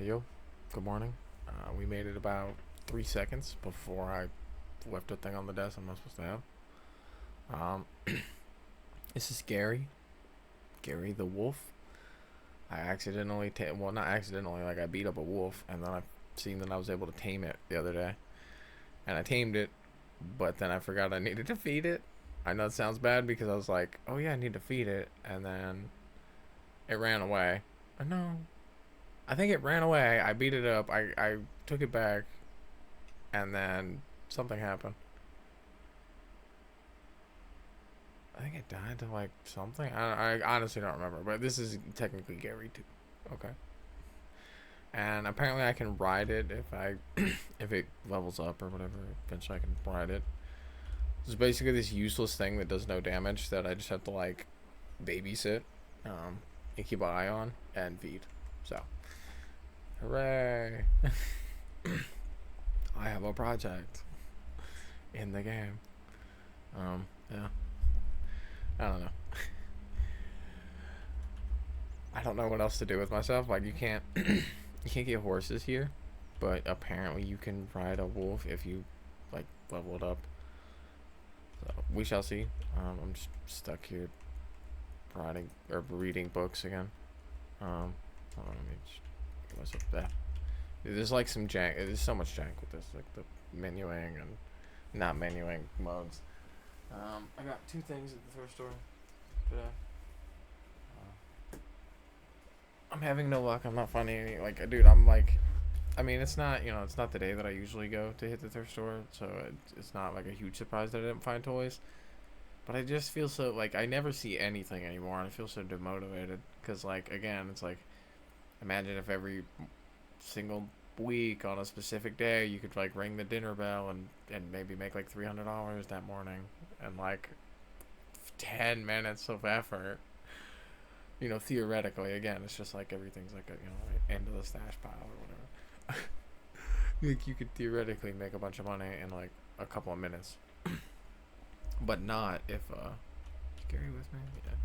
Yo, good morning. We made it about 3 seconds before I left a thing on the desk I'm not supposed to have. This is Gary. Gary the wolf. I accidentally, well, not accidentally, like I beat up a wolf, and then I seen that I was able to tame it the other day. And I tamed it, but then I forgot I needed to feed it. I know it sounds bad because I was like, oh yeah, I need to feed it, and then it ran away. No, I think it ran away. I beat it up. I took it back, and then something happened. I think it died to like something. I honestly don't remember, but this is technically Gary too. Okay. And apparently I can ride it if I if it levels up or whatever. Eventually I can ride it. It's basically this useless thing that does no damage that I just have to like babysit, and keep an eye on and feed. So, hooray! I have a project in the game. Yeah. I don't know. I don't know what else to do with myself. Like you can't you can't get horses here, but apparently you can ride a wolf if you like level it up. So we shall see. I'm just stuck here writing or reading books again. Hold on, let me just get myself there. There's like some jank. There's so much jank with this, like the menuing and not menuing modes. I got two things at the thrift store today. I'm having no luck. I'm not finding any. Like, dude, I'm like, I mean, it's not, it's not the day that I usually go to hit the thrift store, so it's not like a huge surprise that I didn't find toys. But I just feel so, like, I never see anything anymore, and I feel so demotivated. Because, like, again, it's like, imagine if every single week on a specific day you could, like, ring the dinner bell and maybe make, like, $300 that morning. And, like, 10 minutes of effort. Theoretically, again, it's just like everything's like a, end of the stash pile or whatever. Like, you could theoretically make a bunch of money in, like, a couple of minutes. But not if, is Gary with me? Yeah.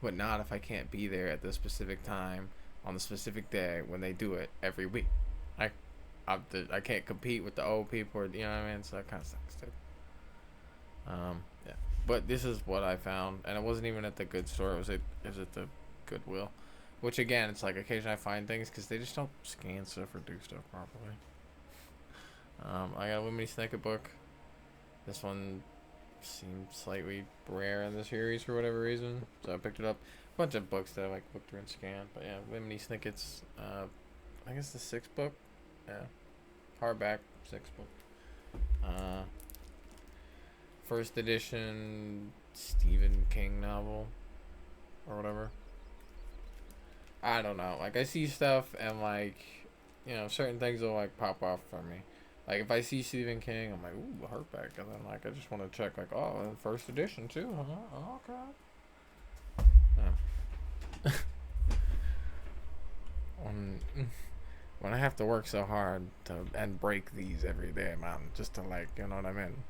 But not if I can't be there at the specific time on the specific day when they do it every week. I can't compete with the old people, or, you know what I mean? So that kind of sucks, too. Yeah. But this is what I found, and it wasn't even at the good store. It was at the Goodwill. Which, again, it's like occasionally I find things because they just don't scan stuff or do stuff properly. I got a Lemony Snicket book. This one seemed slightly rare in the series for whatever reason, so I picked it up. A bunch of books that I like looked through and scanned, but yeah, Lemony Snicket's I guess the sixth book, yeah, hardback sixth book, first edition Stephen King novel or whatever. I don't know, like I see stuff and like certain things will like pop off for me. Like, if I see Stephen King, I'm like, ooh, hardback. And then, like, I just want to check, like, oh, first edition, too, huh? Oh, okay. Yeah. When I have to work so hard and break these every day, man, just to, like, you know what I mean?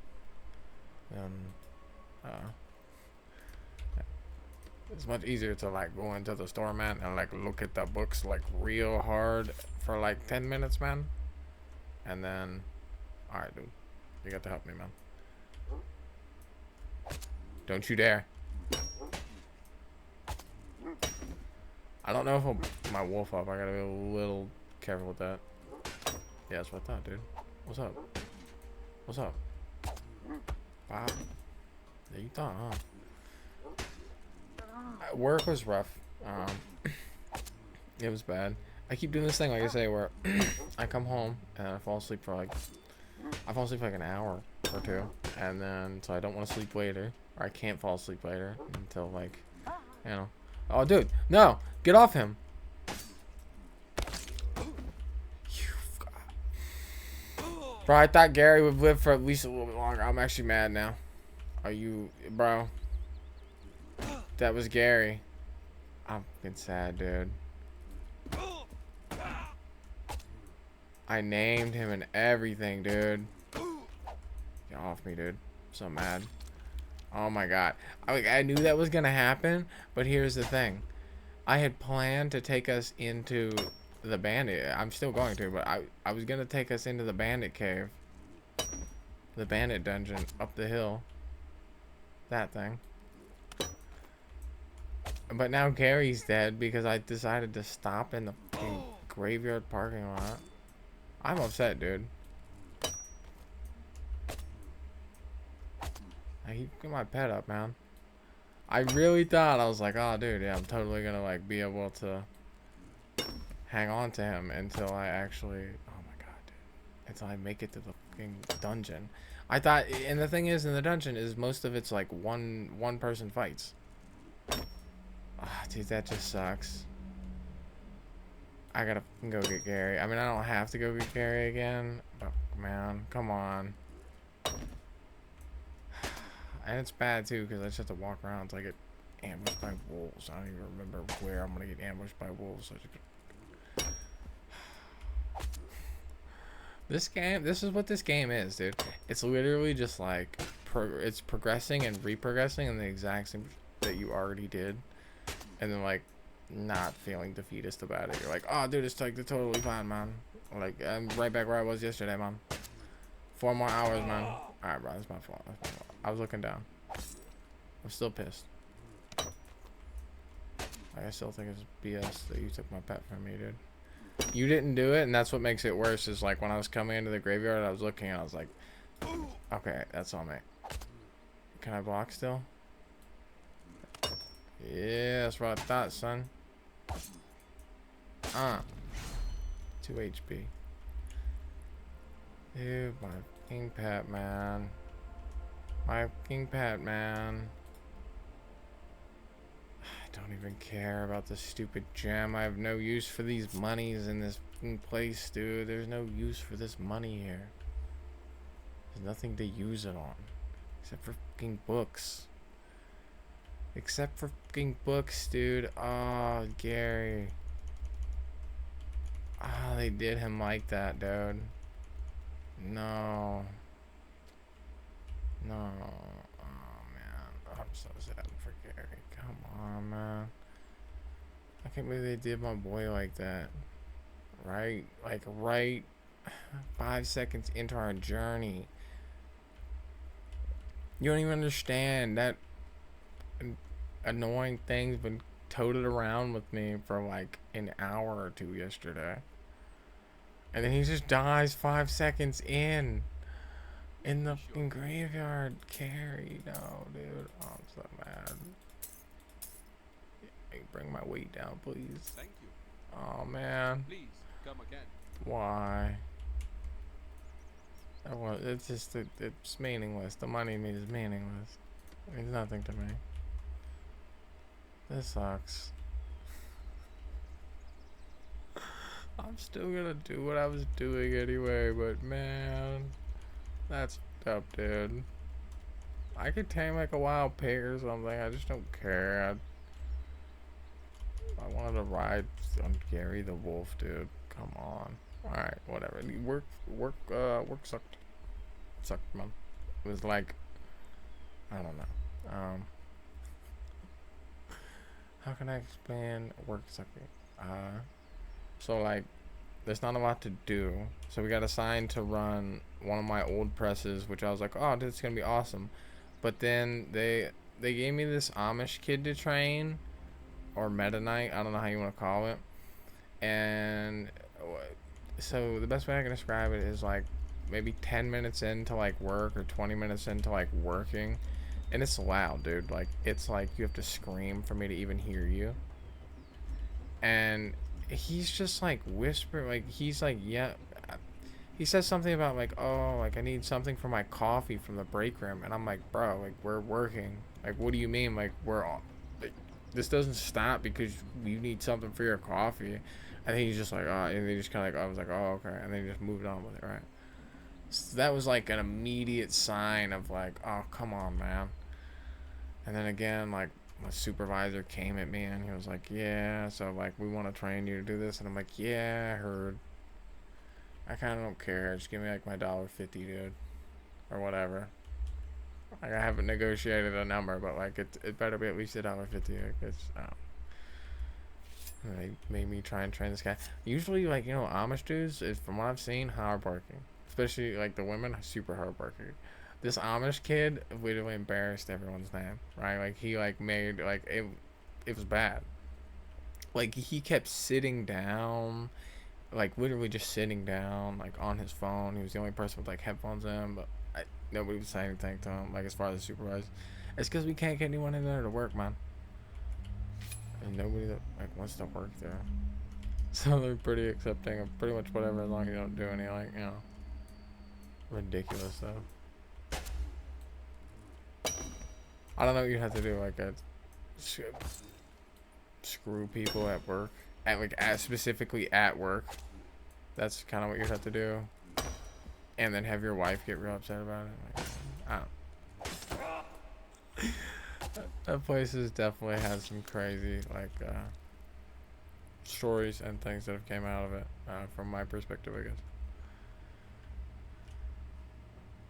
It's much easier to, like, go into the store, man, and, like, look at the books, like, real hard for, like, 10 minutes, man. And then, alright, dude. You got to help me, man. Don't you dare. I don't know if I'll put my wolf up. I gotta be a little careful with that. Yeah, that's what I thought, dude. What's up? What's up? Wow. Yeah, you thought, huh? Work was rough. It was bad. I keep doing this thing, like I say, where I come home and I fall asleep for like an hour or two, and then so I don't want to sleep later, or I can't fall asleep later until like, Oh, dude, no, get off him. Bro, I thought Gary would live for at least a little bit longer. I'm actually mad now. Are you, bro? That was Gary. I'm fucking sad, dude. I named him and everything, dude. Get off me, dude. I'm so mad. Oh my god. I knew that was gonna happen, but here's the thing. I had planned to take us into the bandit. I'm still going to, but I was gonna take us into the bandit cave, the bandit dungeon up the hill. That thing. But now Gary's dead because I decided to stop in the fucking graveyard parking lot. I'm upset, dude. I keep my pet up, man. I really thought, I was like, oh, dude, yeah, I'm totally gonna, like, be able to hang on to him until I actually, oh my god, dude. Until I make it to the fucking dungeon. I thought, and the thing is, in the dungeon, is most of it's, like, one person fights. Ah, dude, that just sucks. I gotta go get Gary. I mean, I don't have to go get Gary again, but, man, come on. And it's bad too because I just have to walk around until I get ambushed by wolves. I don't even remember where I'm gonna get ambushed by wolves. This game, this is what this game is, dude. It's literally just like it's progressing and reprogressing in the exact same that you already did, and then like not feeling defeatist about it. You're like, oh, dude, it's like totally fine, man. Like I'm right back where I was yesterday, man. 4 more hours, man. Alright, bro, that's my fault. I was looking down. I'm still pissed. Like, I still think it's BS that you took my pet from me, dude. You didn't do it, and that's what makes it worse, is like when I was coming into the graveyard, I was looking and I was like, okay, that's on me. Can I block still? Yeah, that's what I thought, son. 2 HP. Dude, my fucking pet, man. My fucking pet, man. I don't even care about this stupid gem. I have no use for these monies in this fucking place, dude. There's no use for this money here. There's nothing to use it on. Except for fucking books. Except for fucking books, dude. Oh, Gary. Oh, they did him like that, dude. No. No. Oh, man. I'm so sad for Gary. Come on, man. I can't believe they did my boy like that. Right? Like, right 5 seconds into our journey. You don't even understand. That annoying thing's been toted around with me for like an hour or two yesterday. And then he just dies 5 seconds in the fucking graveyard. Carry, no, dude. Oh, I'm so mad. Hey, bring my weight down, please. Thank you. Oh, man. Please come again. Why? It's just, it's meaningless. The money is meaningless. It means nothing to me. This sucks. I'm still gonna do what I was doing anyway, but man, that's up, dude. I could tame like a wild pig or something. I just don't care. I wanted to ride on Gary the wolf, dude. Come on. All right, whatever. Work sucked, man. It was like, I don't know. How can I explain work sucking? So like, there's not a lot to do. So we got assigned to run one of my old presses, which I was like, oh, dude, it's gonna be awesome. But then they gave me this Amish kid to train, or Meta Knight, I don't know how you want to call it. And so the best way I can describe it is like maybe 10 minutes into like work or 20 minutes into like working, and it's loud, dude. Like it's like you have to scream for me to even hear you. And he's just like whispering, like he's like, yeah, he says something about like, oh, like I need something for my coffee from the break room, and I'm like, bro, like we're working, like what do you mean, like we're all, like, this doesn't stop because you need something for your coffee. I think he's just like, oh, and they just kind of like, I was like, oh, okay, and then he just moved on with it, right? So that was like an immediate sign of like, oh, come on, man. And then again, like my supervisor came at me and he was like, yeah, so like we want to train you to do this, and I'm like, yeah, I heard. I kind of don't care. Just give me like my $1.50, dude, or whatever. Like I haven't negotiated a number, but like it better be at least $1.50. It's And they made me try and train this guy. Usually, like, you know, Amish dudes, is from what I've seen, hardworking. Especially, like, the women, super hardworking. This Amish kid literally embarrassed everyone's name, right? Like, he, like, made, like, it was bad. Like, he kept sitting down, like, literally just sitting down, like, on his phone. He was the only person with, like, headphones in, but nobody would say anything to him, like, as far as the supervisor. It's because we can't get anyone in there to work, man. And nobody that, like, wants to work there. So they're pretty accepting of pretty much whatever, as long as you don't do any, like, you know, ridiculous stuff. I don't know what you have to do, like, screw people at work. Specifically at work. That's kind of what you have to do. And then have your wife get real upset about it. Like, I don't. That place has definitely had some crazy, like, stories and things that have came out of it, from my perspective, I guess.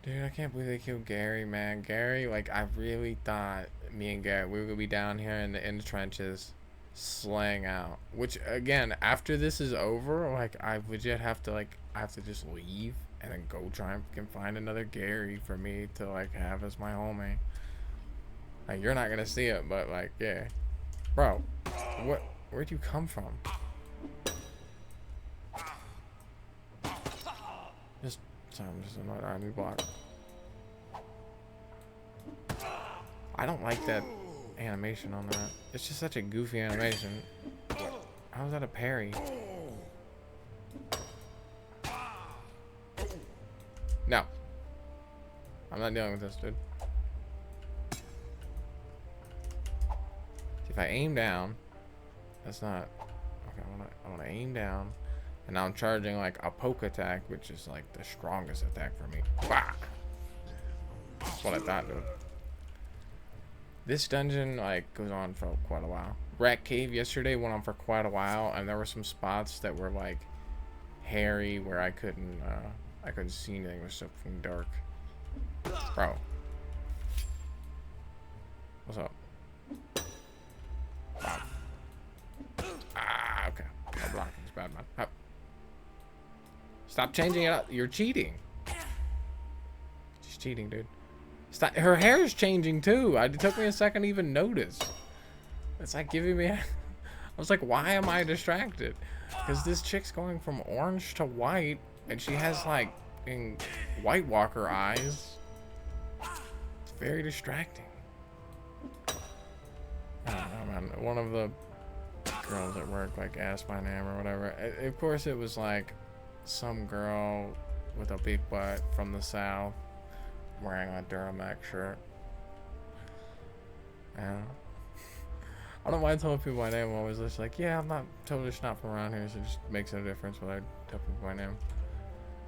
Dude, I can't believe they killed Garry, man. Garry, like, I really thought me and Garry, we were gonna be down here in the trenches, slaying out. Which, again, after this is over, like, I legit have to, like, I have to just leave and then go try and find another Garry for me to, like, have as my homie. Like, you're not gonna see it, but, like, yeah. Bro, where'd you come from? Sorry, I'm just another army block. I don't like that animation on that. It's just such a goofy animation. How's that a parry? No. I'm not dealing with this, dude. If I aim down, that's not... Okay, I wanna aim down. And now I'm charging, like, a poke attack, which is, like, the strongest attack for me. Bah! That's what I thought, dude. This dungeon, like, goes on for quite a while. Rat Cave yesterday went on for quite a while, and there were some spots that were, like, hairy, where I couldn't see anything. It was so fucking dark. Bro. What's up? Wow. Ah, okay. No blocking. It's bad, man. Up. Stop changing it up. You're cheating. She's cheating, dude. Stop. Her hair is changing too. It took me a second to even notice. It's like giving me... I was like, why am I distracted? Because this chick's going from orange to white, and she has like White Walker eyes. It's very distracting. I don't know, man. One of the girls at work like asked my name or whatever. Of course, it was like some girl with a big butt from the south wearing a Duramax shirt. Yeah. I don't mind telling people my name. I'm always just like, yeah, I'm not totally not from around here, so it just makes no difference when I tell people my name.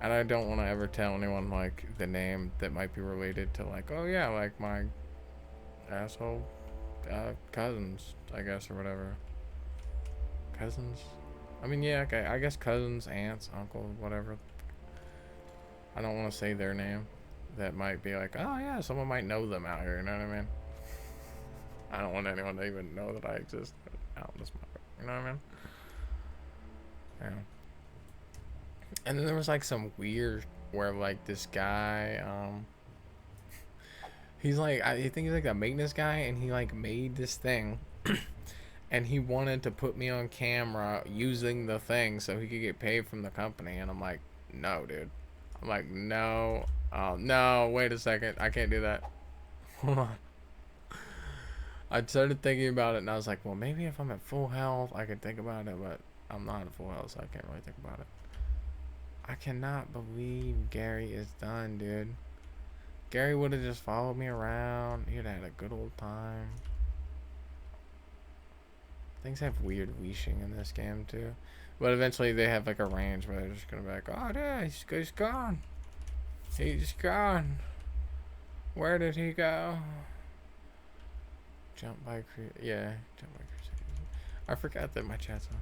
And I don't want to ever tell anyone like the name that might be related to like, oh yeah, like my asshole cousins, I guess, or whatever. Cousins? I mean, yeah, okay, I guess cousins, aunts, uncles, whatever. I don't want to say their name. That might be like, oh yeah, someone might know them out here, you know what I mean? I don't want anyone to even know that I exist out in this market, you know what I mean? Yeah. And then there was like some weird where like this guy, he's like, I think he's like a maintenance guy, and he like made this thing and he wanted to put me on camera using the thing so he could get paid from the company. And I'm like, no, dude. I'm like, no. No, wait a second. I can't do that. Hold on. I started thinking about it, and I was like, well, maybe if I'm at full health, I could think about it, but I'm not at full health, so I can't really think about it. I cannot believe Garry is done, dude. Garry would have just followed me around. He'd have had a good old time. Things have weird leashing in this game, too. But eventually they have, like, a range where they're just going to be like, oh, yeah, he's gone. He's gone. Where did he go? Jump by yeah, jump by Crusade. I forgot that my chat's on.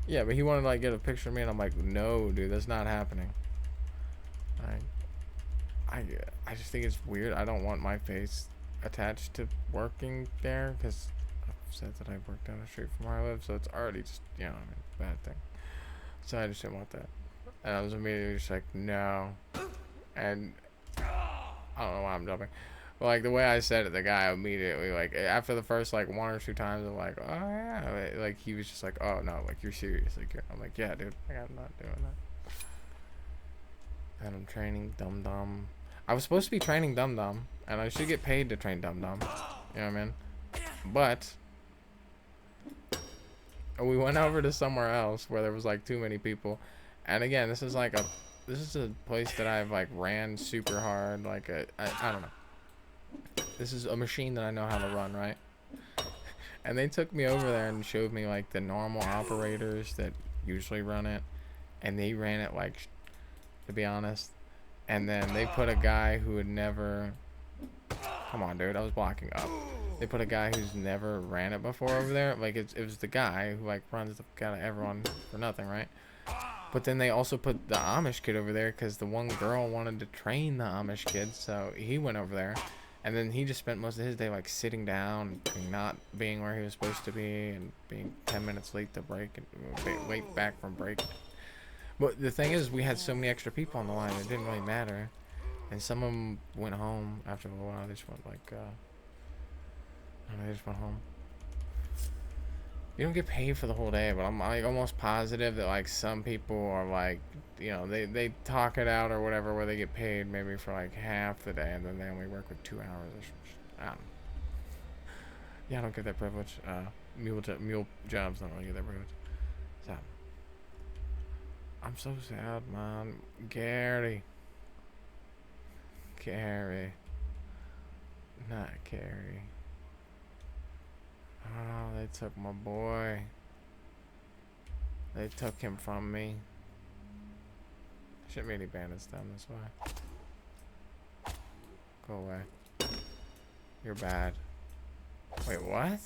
Yeah, but he wanted to like get a picture of me, and I'm like, no, dude, that's not happening. I just think it's weird. I don't want my face attached to working there, because said that I work down the street from where I live, so it's already just, you know, I mean, bad thing. So I just didn't want that. And I was immediately just like, no. And I don't know why I'm jumping. But like the way I said it, the guy immediately, like after the first like 1 or 2 times, I'm like, oh yeah, like he was just like, oh no, like you're serious, like I'm like, yeah, dude, like, I'm not doing that. And I'm training Dum Dum. I was supposed to be training Dum Dum, and I should get paid to train Dum Dum. You know what I mean? But we went over to somewhere else where there was like too many people, and again, this is a place that I've like ran super hard, like I don't know. This is a machine that I know how to run, right? And they took me over there and showed me like the normal operators that usually run it, and they ran it like, to be honest. And then they put a guy who had never, come on dude, I was blocking up. They put a guy who's never ran it before over there. Like it was the guy who like runs the kind of everyone for nothing, right? But then they also put the Amish kid over there because the one girl wanted to train the Amish kid, so he went over there. And then he just spent most of his day like sitting down and not being where he was supposed to be and being 10 minutes late to break and wait back from break. But the thing is, we had so many extra people on the line, it didn't really matter. And some of them went home after a while. They just went like, I don't know, they just went home. You don't get paid for the whole day, but I'm like almost positive that like some people are like, you know, they talk it out or whatever where they get paid maybe for like half the day and then they only work with 2 hours or something. I don't know. Yeah, I don't get that privilege. Mule jobs don't really get that privilege. So I'm so sad, man. Garry. Not Garry. Oh, they took my boy. They took him from me. Shouldn't be any bandits down this way. Go away. You're bad. Wait, what?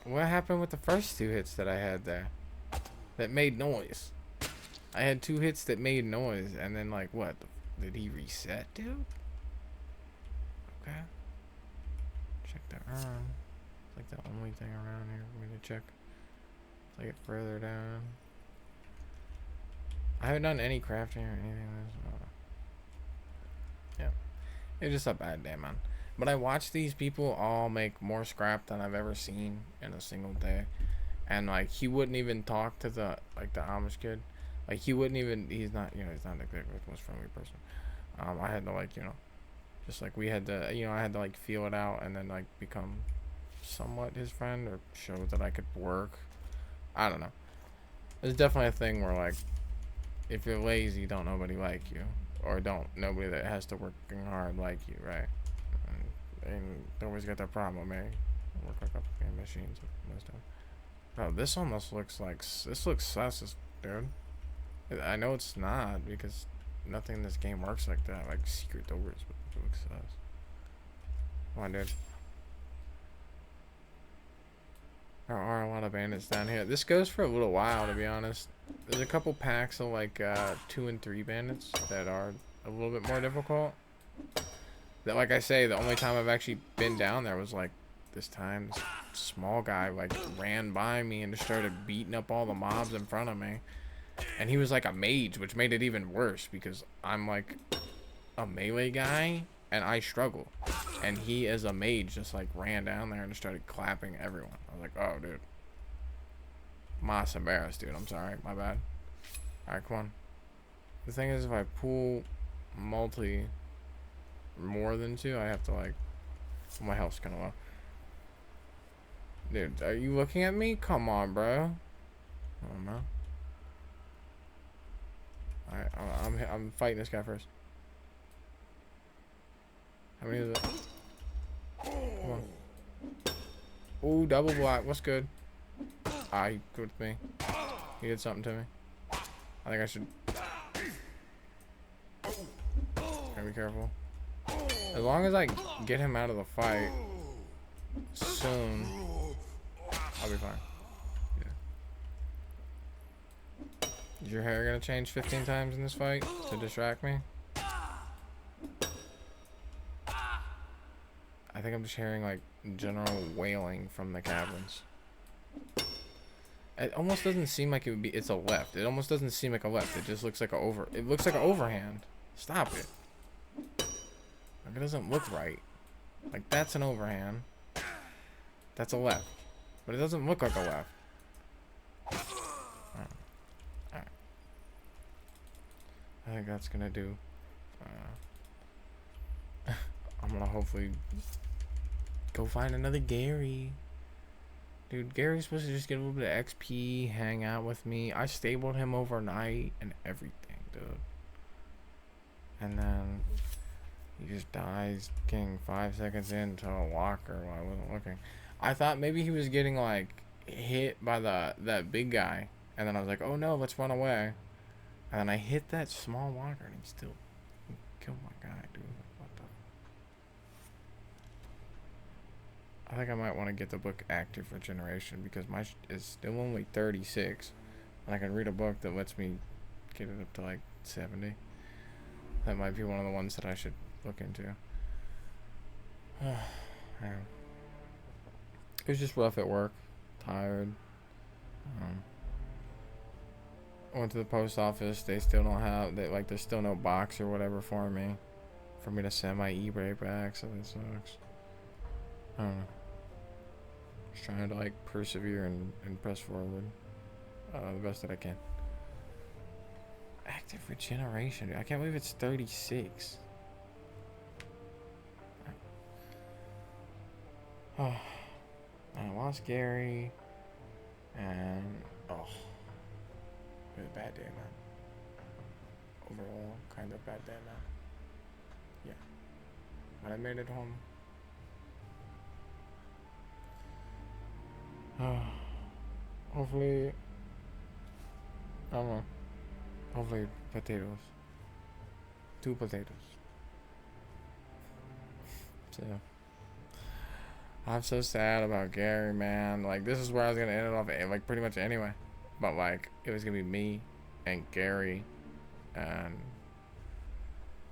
What happened with the first 2 hits that I had there? That made noise. I had 2 hits that made noise, and then like what? Did he reset, dude? Okay. Check the urn. It's like the only thing around here for me to check. Let's get further down. I haven't done any crafting or anything. Yeah. It's just a bad day, man. But I watch these people all make more scrap than I've ever seen in a single day. And like he wouldn't even talk to the Amish kid. Like he wouldn't even, he's not the most friendly person. I had to like, you know, just like we had to, you know, I had to like feel it out and then like become somewhat his friend or show that I could work. I don't know. There's definitely a thing where like, if you're lazy, don't nobody like you, or don't nobody that has to working hard like you, right? And they always got that problem, eh? Work like up machines most of them. Bro, this almost looks like this looks sus, dude. I know it's not because nothing in this game works like that, like secret doors, but it looks sus. Come on, dude. There are a lot of bandits down here. This goes for a little while, to be honest. There's a couple packs of like 2 and 3 bandits that are a little bit more difficult. That, like I say, the only time I've actually been down there was like this time. This small guy like ran by me and just started beating up all the mobs in front of me. And he was like a mage, which made it even worse because I'm like a melee guy and I struggle. And he, as a mage, just like ran down there and just started clapping everyone. I was like, oh, dude. Mas embarrassed, dude. I'm sorry. My bad. Alright, come on. The thing is, if I pull multi more than 2, I have to like... My health's kind of low. Dude, are you looking at me? Come on, bro. I don't know. Alright, I'm fighting this guy first. How many is it? Come on. Ooh, double block. What's good? Ah, he good with me. He did something to me. I think I should... Gotta be careful. As long as I get him out of the fight soon, I'll be fine. Yeah. Is your hair gonna change 15 times in this fight to distract me? I think I'm just hearing like general wailing from the cabins. It almost doesn't seem like it would be. It's a left. It almost doesn't seem like a left. It just looks like It looks like an overhand. Stop it. Like, it doesn't look right. Like, that's an overhand. That's a left. But it doesn't look like a left. Alright. I think that's gonna do. I'm gonna hopefully go find another Garry. Dude, Gary's supposed to just get a little bit of XP, hang out with me. I stabled him overnight and everything, dude. And then he just dies getting 5 seconds into a walker while I wasn't looking. I thought maybe he was getting, like, hit by that big guy. And then I was like, oh no, let's run away. And then I hit that small walker and he still killed my guy, dude. What the? I think I might want to get the book Active Regeneration because my is still only 36. And I can read a book that lets me get it up to like 70. That might be one of the ones that I should look into. Yeah. It was just rough at work. Tired. I went to the post office. They still don't have, there's still no box or whatever for me to send my eBay back, so that sucks. I don't know. Just trying to like persevere and press forward the best that I can. Active Regeneration, dude. I can't believe it's 36. Oh, I lost Garry, and it was a bad day, man. Overall, kind of bad day, man. Yeah, but I made it home. Hopefully, I don't know. Hopefully, potatoes. 2 potatoes. So, I'm so sad about Garry, man. Like, this is where I was gonna end it off, like, pretty much anyway. But, like, it was gonna be me and Garry, and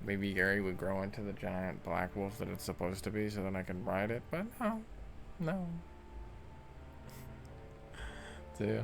maybe Garry would grow into the giant black wolf that it's supposed to be, so then I can ride it. But no. So, yeah.